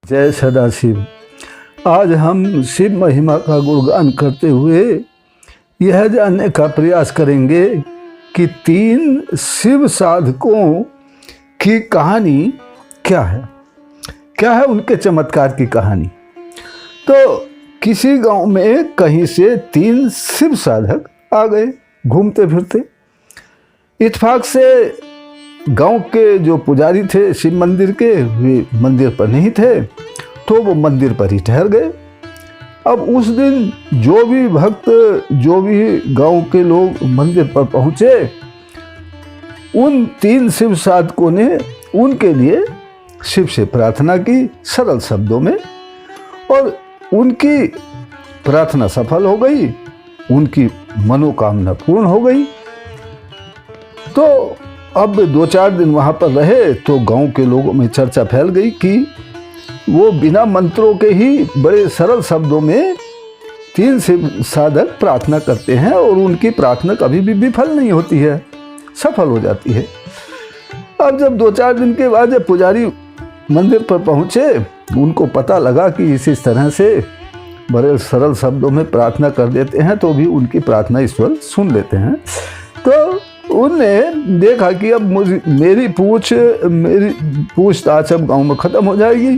जय सदाशिव। आज हम शिव महिमा का गुणगान करते हुए यह जानने का प्रयास करेंगे कि 3 शिव साधकों की कहानी क्या है उनके चमत्कार की कहानी। तो किसी गांव में कहीं से 3 शिव साधक आ गए घूमते फिरते। इत्तेफाक से गांव के जो पुजारी थे शिव मंदिर के, वे मंदिर पर नहीं थे, तो वो मंदिर पर ही ठहर गए। अब उस दिन जो भी भक्त, जो भी गांव के लोग मंदिर पर पहुंचे, उन 3 शिव साधकों ने उनके लिए शिव से प्रार्थना की सरल शब्दों में, और उनकी प्रार्थना सफल हो गई, उनकी मनोकामना पूर्ण हो गई। तो अब 2-4 दिन वहाँ पर रहे तो गांव के लोगों में चर्चा फैल गई कि वो बिना मंत्रों के ही बड़े सरल शब्दों में 3 शिव साधक प्रार्थना करते हैं और उनकी प्रार्थना कभी भी विफल नहीं होती है, सफल हो जाती है। अब जब 2-4 दिन के बाद जब पुजारी मंदिर पर पहुँचे, उनको पता लगा कि इस तरह से बड़े सरल शब्दों में प्रार्थना कर देते हैं तो भी उनकी प्रार्थना ईश्वर सुन लेते हैं। तो उनने देखा कि अब मेरी पूछताछ अब गांव में ख़त्म हो जाएगी,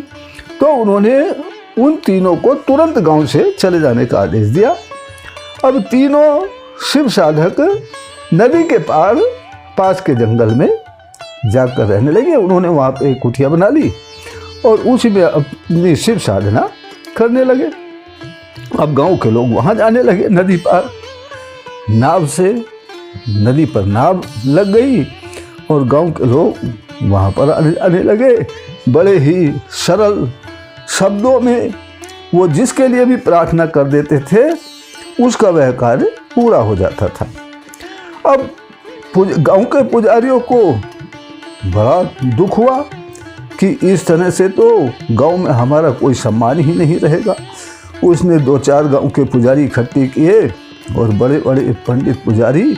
तो उन्होंने उन तीनों को तुरंत गांव से चले जाने का आदेश दिया। अब तीनों शिव साधक नदी के पास के जंगल में जाकर रहने लगे। उन्होंने वहाँ पे एक कुटिया बना ली और उसी में अपनी शिव साधना करने लगे। अब गांव के लोग वहाँ जाने लगे नदी पार, नाव से नदी पर नाव लग गई और गांव के लोग वहाँ पर आने लगे। बड़े ही सरल शब्दों में वो जिसके लिए भी प्रार्थना कर देते थे उसका वह कार्य पूरा हो जाता था। अब गांव के पुजारियों को बड़ा दुख हुआ कि इस तरह से तो गांव में हमारा कोई सम्मान ही नहीं रहेगा। उसने 2-4 गांव के पुजारी इकट्ठे किए और बड़े बड़े पंडित पुजारी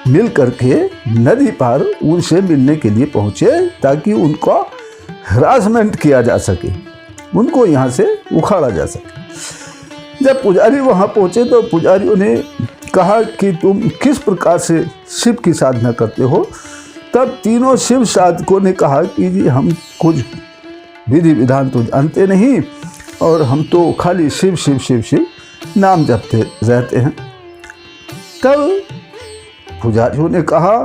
मिल करके नदी पार उनसे मिलने के लिए पहुँचे ताकि उनका हरासमेंट किया जा सके, उनको यहाँ से उखाड़ा जा सके। जब पुजारी वहाँ पहुँचे तो पुजारियों ने कहा कि तुम किस प्रकार से शिव की साधना करते हो। तब तीनों शिव साधकों ने कहा कि जी हम कुछ विधि विधान तो जानते नहीं और हम तो खाली शिव शिव शिव शिव नाम जपते रहते हैं। तब पुजारियों ने कहा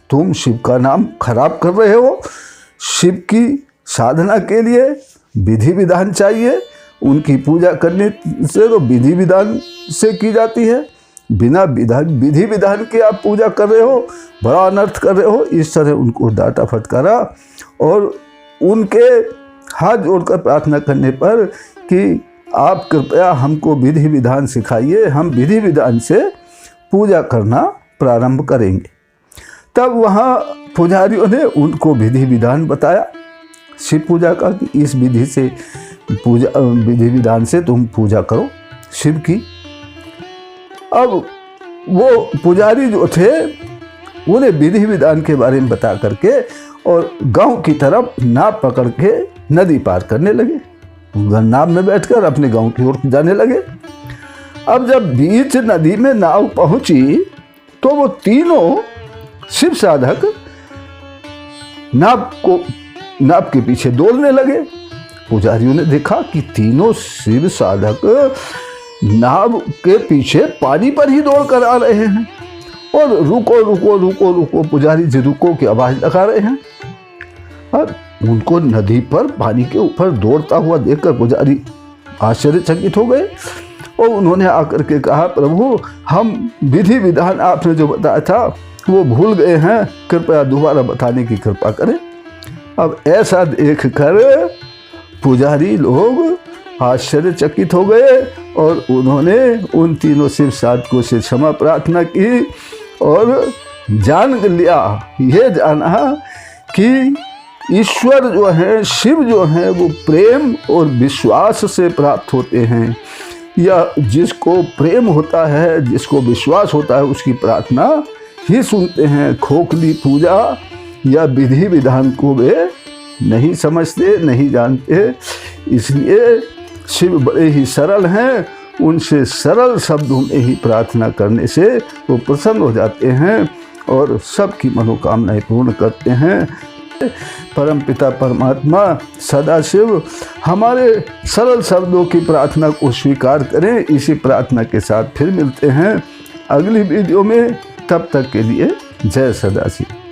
तुम शिव का नाम खराब कर रहे हो। शिव की साधना के लिए विधि विधान चाहिए, उनकी पूजा करने से तो विधि विधान से की जाती है। बिना विधि विधान के आप पूजा कर रहे हो, बड़ा अनर्थ कर रहे हो। इस तरह उनको डांटा फटकारा और उनके हाथ जोड़कर प्रार्थना करने पर कि आप कृपया हमको विधि विधान सिखाइए, हम विधि विधान से पूजा करना प्रारंभ करेंगे। तब वहाँ पुजारियों ने उनको विधि विधान बताया शिव पूजा का कि इस विधि से विधि विधान से तुम पूजा करो शिव की। अब वो पुजारी जो थे उन्हें विधि विधान के बारे में बता करके और गांव की तरफ नाव पकड़ के नदी पार करने लगे। नाव में बैठकर अपने गांव की ओर जाने लगे। अब जब बीच नदी में नाव पहुंची तो वो तीनों शिव साधक नाव के पीछे दौड़ने लगे। पुजारियों ने देखा कि तीनों शिव साधक नाव के पीछे पानी पर ही दौड़ कर आ रहे हैं और रुको रुको रुको रुको पुजारी जी रुको की आवाज लगा रहे हैं। अब उनको नदी पर पानी के ऊपर दौड़ता हुआ देखकर पुजारी आश्चर्यचकित हो गए और उन्होंने आकर के कहा प्रभु हम विधि विधान आपने जो बताया था वो भूल गए हैं, कृपया दोबारा बताने की कृपा करें। अब ऐसा देख कर पुजारी लोग आश्चर्यचकित हो गए और उन्होंने उन तीनों शिव साधकों से क्षमा प्रार्थना की और जान लिया, ये जाना कि ईश्वर जो है, शिव जो है वो प्रेम और विश्वास से प्राप्त होते हैं, या जिसको प्रेम होता है, जिसको विश्वास होता है उसकी प्रार्थना ही सुनते हैं। खोखली पूजा या विधि विधान को वे नहीं समझते, नहीं जानते। इसलिए शिव बड़े ही सरल हैं, उनसे सरल शब्दों में ही प्रार्थना करने से वो प्रसन्न हो जाते हैं और सबकी मनोकामनाएं पूर्ण करते हैं। परमपिता परमात्मा सदाशिव हमारे सरल शब्दों की प्रार्थना को स्वीकार करें। इसी प्रार्थना के साथ फिर मिलते हैं अगली वीडियो में। तब तक के लिए जय सदाशिव।